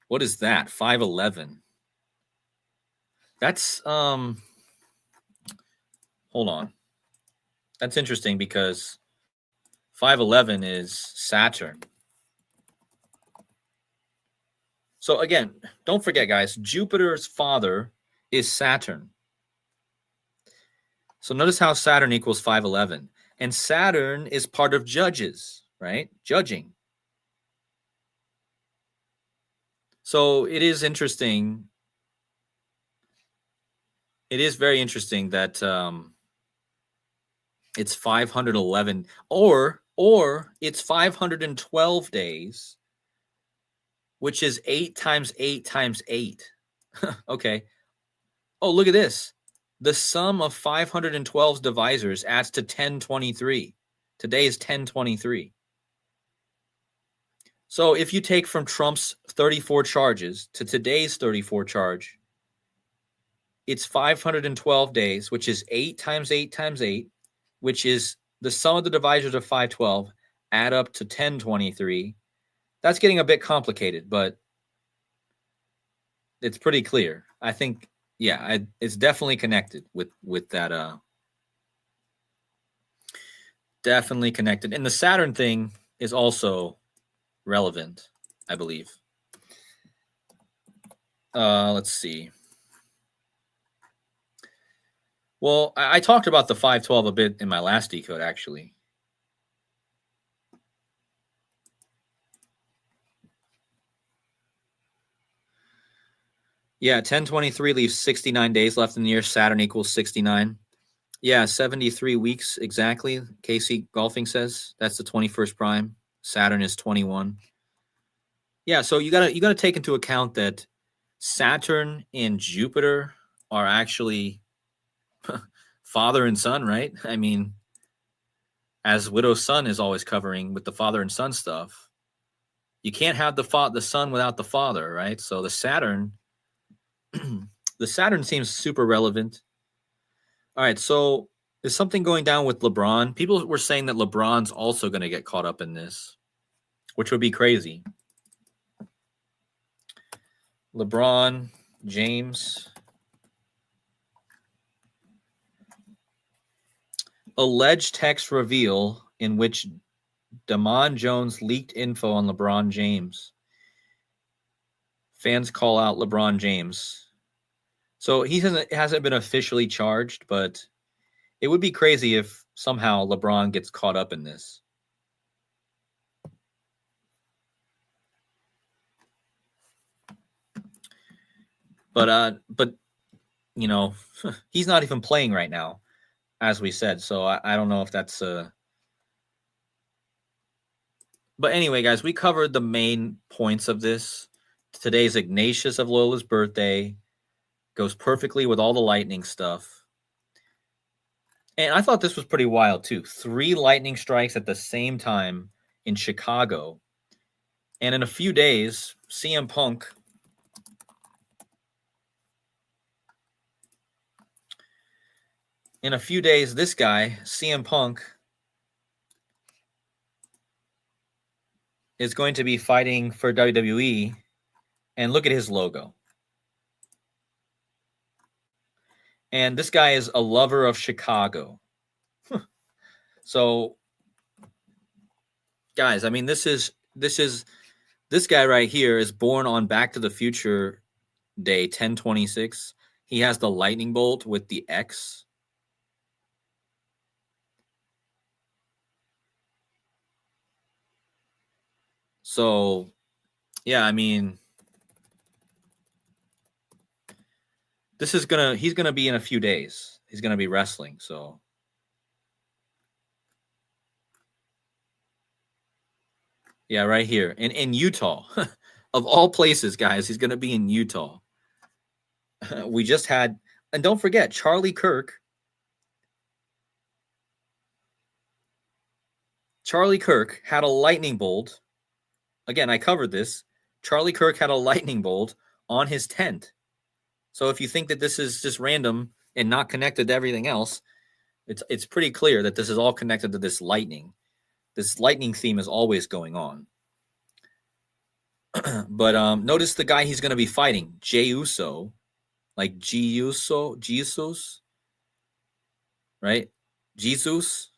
What is that? 511. That's hold on. That's interesting because 511 is Saturn. So again, don't forget, guys, Jupiter's father is Saturn. So notice how Saturn equals 511. And Saturn is part of judges, right? Judging. So it is interesting. It is very interesting that it's 511 or it's 512 days, which is 8 times 8 times 8. Okay. Oh, look at this. The sum of 512's divisors adds to 1023. Today is 1023. So if you take from Trump's 34 charges to today's 34 charge, it's 512 days, which is 8 times 8 times 8, which is the sum of the divisors of 512, add up to 1023. That's getting a bit complicated, but it's pretty clear. I think, yeah, it's definitely connected with that. Definitely connected. And the Saturn thing is also relevant, I believe. Let's see. Well, I talked about the 512 a bit in my last decode, actually. Yeah, 1023 leaves 69 days left in the year. Saturn equals 69. Yeah, 73 weeks exactly. Casey Golfing says that's the 21st prime. Saturn is 21. Yeah, so you gotta take into account that Saturn and Jupiter are actually father and son, right? I mean, as Widow's Son is always covering with the father and son stuff, you can't have the son without the father, right? So the Saturn seems super relevant. All right, so is something going down with LeBron? People were saying that LeBron's also going to get caught up in this, which would be crazy. LeBron James. Alleged text reveal in which Damon Jones leaked info on LeBron James. Fans call out LeBron James. So he hasn't been officially charged, but it would be crazy if somehow LeBron gets caught up in this. But you know, he's not even playing right now, as we said. So I don't know if that's But anyway, guys, we covered the main points of this Today's Ignatius of Loyola's birthday. Goes perfectly with all the lightning stuff. And I thought this was pretty wild, too. 3 lightning strikes at the same time in Chicago. And in a few days, CM Punk this guy, CM Punk, is going to be fighting for WWE. And look at his logo. And this guy is a lover of Chicago. So, guys, I mean, this guy right here is born on Back to the Future Day 1026. He has the lightning bolt with the X. So, yeah, I mean, he's gonna be in a few days. He's gonna be wrestling. So, yeah, right here in Utah, of all places, guys, he's gonna be in Utah. We just had, and don't forget, Charlie Kirk. Charlie Kirk had a lightning bolt. Again, I covered this. Charlie Kirk had a lightning bolt on his tent. So if you think that this is just random and not connected to everything else, it's pretty clear that this is all connected to this lightning. This lightning theme is always going on. But notice the guy he's going to be fighting, Jey Uso, like Jesus, right? Jesus.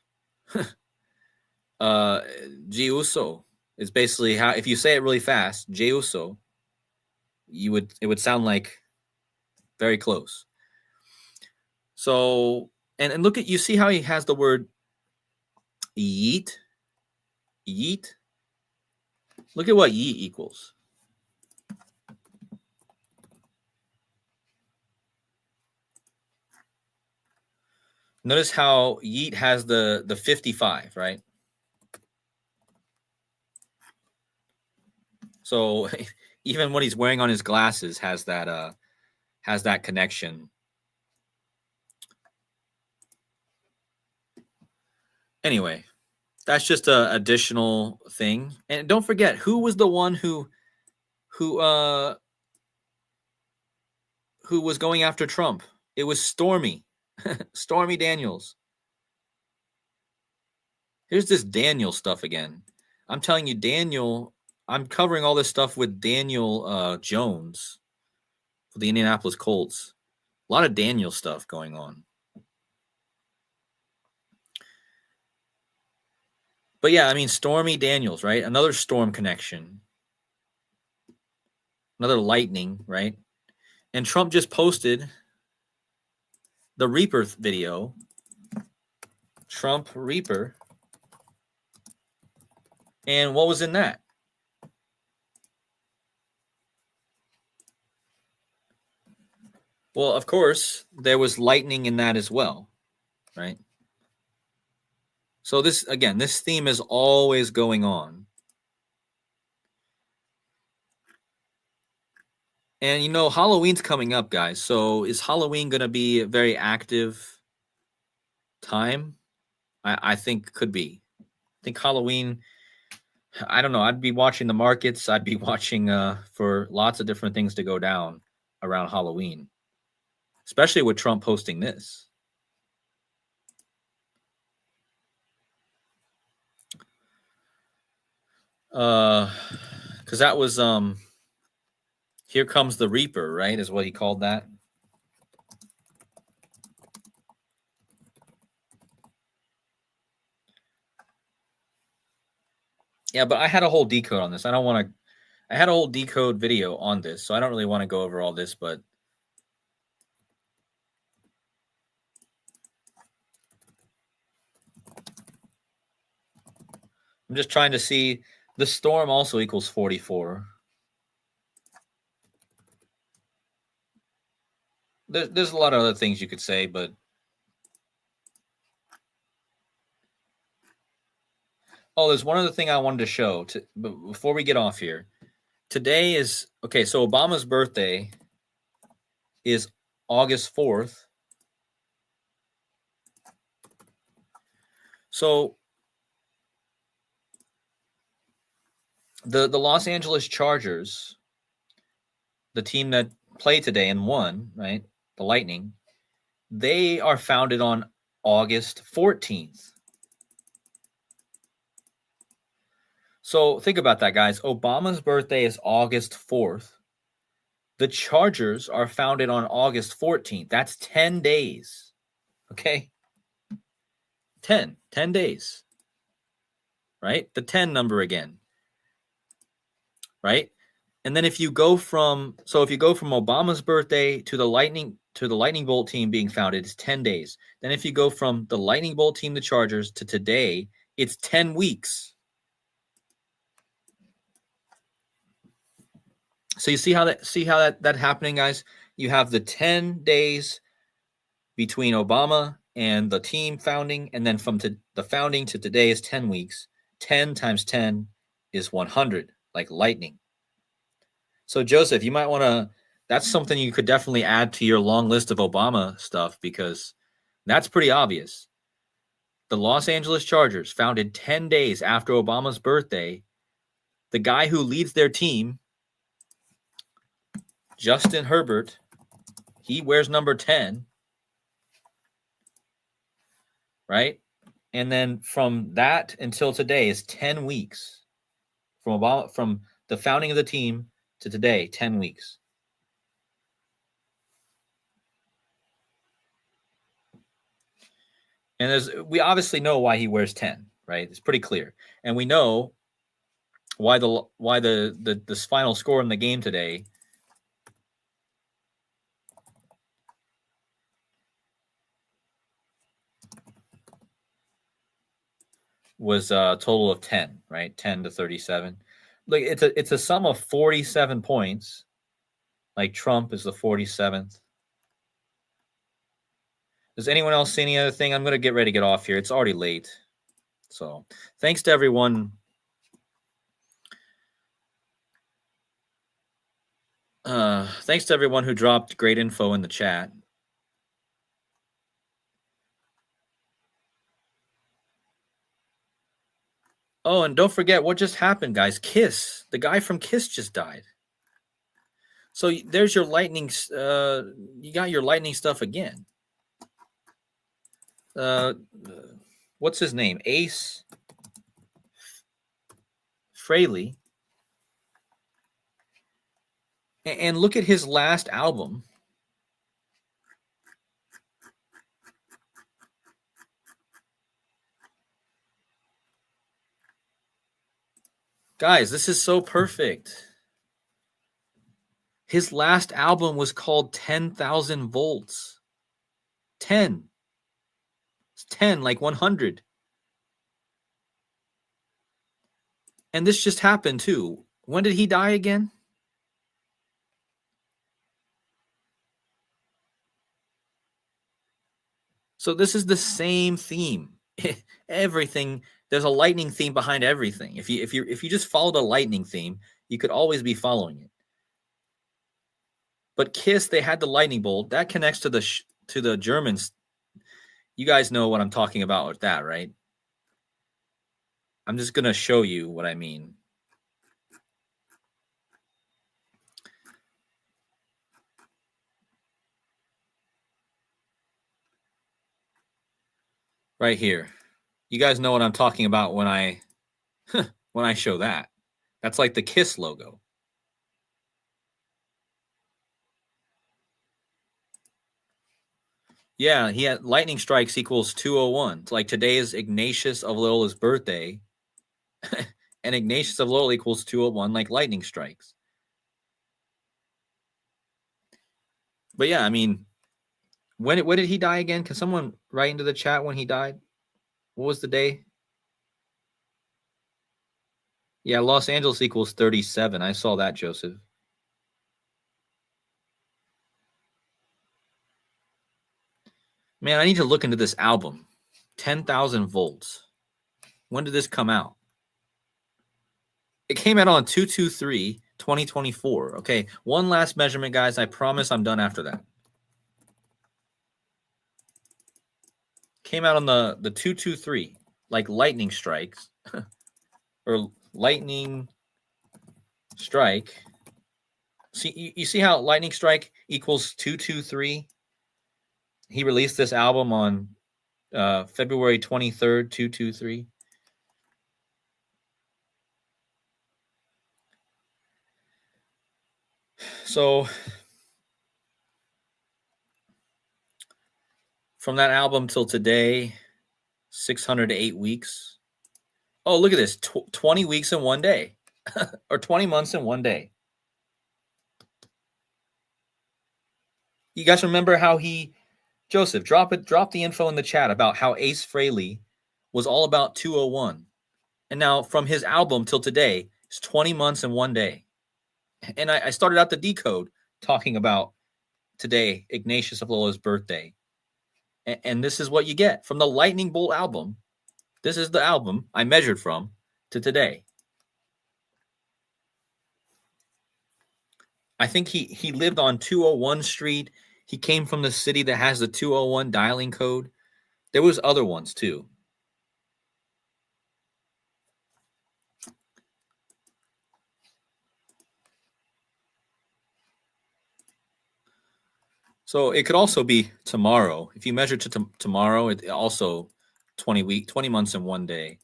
Jey Uso is basically how, if you say it really fast, Jey Uso, it would sound like very close. So, and look at, you see how he has the word yeet? Yeet? Look at what yeet equals. Notice how yeet has the 55, right? So even what he's wearing on his glasses has that connection. Anyway, that's just a additional thing. And don't forget, who was the one who was going after Trump? It was Stormy. Stormy Daniels. Here's this Daniel stuff again. I'm telling you, Daniel, I'm covering all this stuff with Daniel Jones for the Indianapolis Colts. A lot of Daniel stuff going on. But yeah, I mean, Stormy Daniels, right? Another storm connection. Another lightning, right? And Trump just posted the Reaper video. Trump Reaper. And what was in that? Well, of course, there was lightning in that as well, right? So this theme is always going on. And you know, Halloween's coming up, guys. So is Halloween going to be a very active time? I think could be. I think Halloween, I don't know. I'd be watching the markets. I'd be watching for lots of different things to go down around Halloween, especially with Trump posting this. Because that was Here Comes the Reaper, right? Is what he called that. Yeah, but I had a whole decode on this. I had a whole decode video on this, so I don't really want to go over all this, but I'm just trying to see. The storm also equals 44. There's a lot of other things you could say, but there's one other thing I wanted to show before we get off here. today is okay. So Obama's birthday is August 4th. So the Los Angeles Chargers, the team that played today and won, right? The Lightning, they are founded on August 14th. So think about that, guys. Obama's birthday is August 4th. The Chargers are founded on August 14th. That's 10 days. Okay? 10 days. Right? The 10 number again. Right? And then if you go from Obama's birthday to the Lightning Bolt team being founded, it's 10 days. Then if you go from the Lightning Bolt team, the Chargers, to today, it's 10 weeks. So you see how that happening, guys? You have the 10 days between Obama and the team founding, and then from the founding to today is 10 weeks. 10 times 10 is 100, like lightning. So Joseph, you might want to, that's something you could definitely add to your long list of Obama stuff, because that's pretty obvious. The Los Angeles Chargers, founded 10 days after Obama's birthday. The guy who leads their team, Justin Herbert, he wears number 10, right? And then from that until today is 10 weeks. From the founding of the team to today, 10 weeks. And we obviously know why he wears 10, right? It's pretty clear. And we know why the final score in the game today was a total of 10, right? 10 to 37. Like it's a sum of 47 points. Like Trump is the 47th. Does anyone else see any other thing? I'm going to get ready to get off here. It's already late. So thanks to everyone. Thanks to everyone who dropped great info in the chat. Oh, and don't forget what just happened, guys. Kiss. The guy from Kiss just died. So there's your lightning. You got your lightning stuff again. What's his name? Ace Frehley. And look at his last album. Guys, this is so perfect. His last album was called 10,000 Volts. 10. It's 10, like 100. And this just happened too. When did he die again? So this is the same theme. Everything, there's a lightning theme behind everything. If you just follow the lightning theme, you could always be following it. But Kiss, they had the lightning bolt that connects to the Germans. You guys know what I'm talking about with that, right? I'm just gonna show you what I mean. Right here. You guys know what I'm talking about when I show that. That's like the Kiss logo. Yeah, he had lightning strikes equals 201. It's like today is Ignatius of Loyola's birthday. And Ignatius of Loyola equals 201, like lightning strikes. But yeah, I mean, when did he die again? Can someone write into the chat when he died? What was the day? Yeah, Los Angeles equals 37. I saw that, Joseph. Man, I need to look into this album. 10,000 Volts. When did this come out? It came out on 2/23. 2024. Okay, one last measurement, guys. I promise I'm done after that. Came out on the 223, like lightning strikes or lightning strike. See, you see how lightning strike equals 223? He released this album on February 23rd, 223. So from that album till today, 608 weeks. Oh, look at this. 20 weeks in one day or 20 months in one day. You guys remember how Joseph, drop the info in the chat about how Ace Frehley was all about 201. And now from his album till today, it's 20 months in one day. And I started out the decode talking about today, Ignatius of Lola's birthday. And this is what you get from the Lightning Bolt album. This is the album I measured from to today. I think he lived on 201 Street. He came from the city that has the 201 dialing code. There was other ones too. So it could also be tomorrow. If you measure to tomorrow, it also 20 months in one day.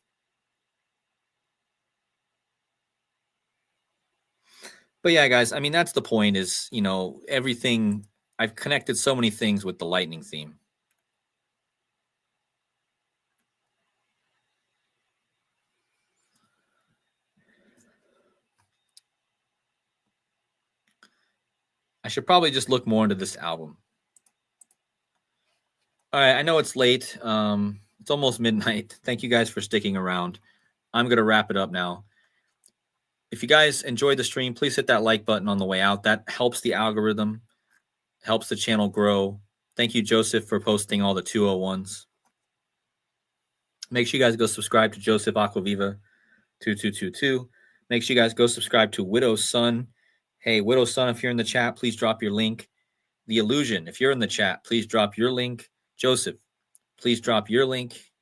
But yeah, guys, I mean, that's the point is, everything. I've connected so many things with the lightning theme. I should probably just look more into this album. All right, I know it's late. It's almost midnight. Thank you guys for sticking around. I'm going to wrap it up now. If you guys enjoyed the stream, please hit that like button on the way out. That helps the algorithm, helps the channel grow. Thank you, Joseph, for posting all the 201s. Make sure you guys go subscribe to Joseph Aquaviva 2222. Make sure you guys go subscribe to Widow's Son. Hey, Widow's Son, if you're in the chat, please drop your link. The Illusion, if you're in the chat, please drop your link. Joseph, please drop your link.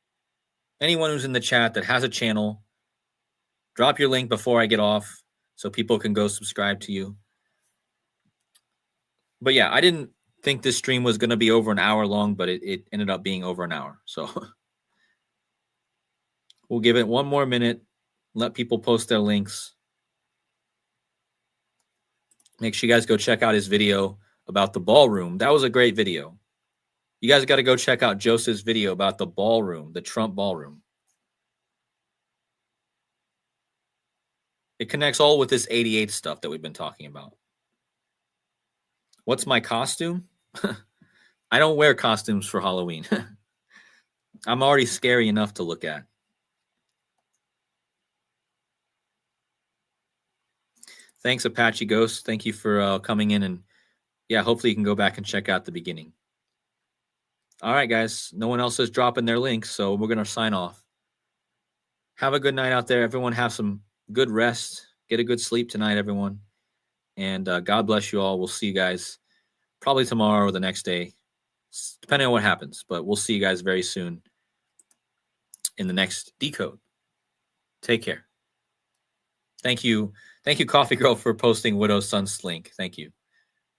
Anyone who's in the chat that has a channel, drop your link before I get off so people can go subscribe to you. But yeah, I didn't think this stream was going to be over an hour long, but it ended up being over an hour. So we'll give it one more minute. Let people post their links. Make sure you guys go check out his video about the ballroom. That was a great video. You guys got to go check out Joseph's video about the ballroom, the Trump ballroom. It connects all with this 88 stuff that we've been talking about. What's my costume? I don't wear costumes for Halloween. I'm already scary enough to look at. Thanks, Apache Ghost. Thank you for coming in. And yeah, hopefully you can go back and check out the beginning. All right, guys. No one else is dropping their links, so we're going to sign off. Have a good night out there. Everyone have some good rest. Get a good sleep tonight, everyone. And God bless you all. We'll see you guys probably tomorrow or the next day, depending on what happens. But we'll see you guys very soon in the next decode. Take care. Thank you. Thank you, Coffee Girl, for posting Widow's Son's link. Thank you.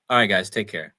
All right, guys. Take care.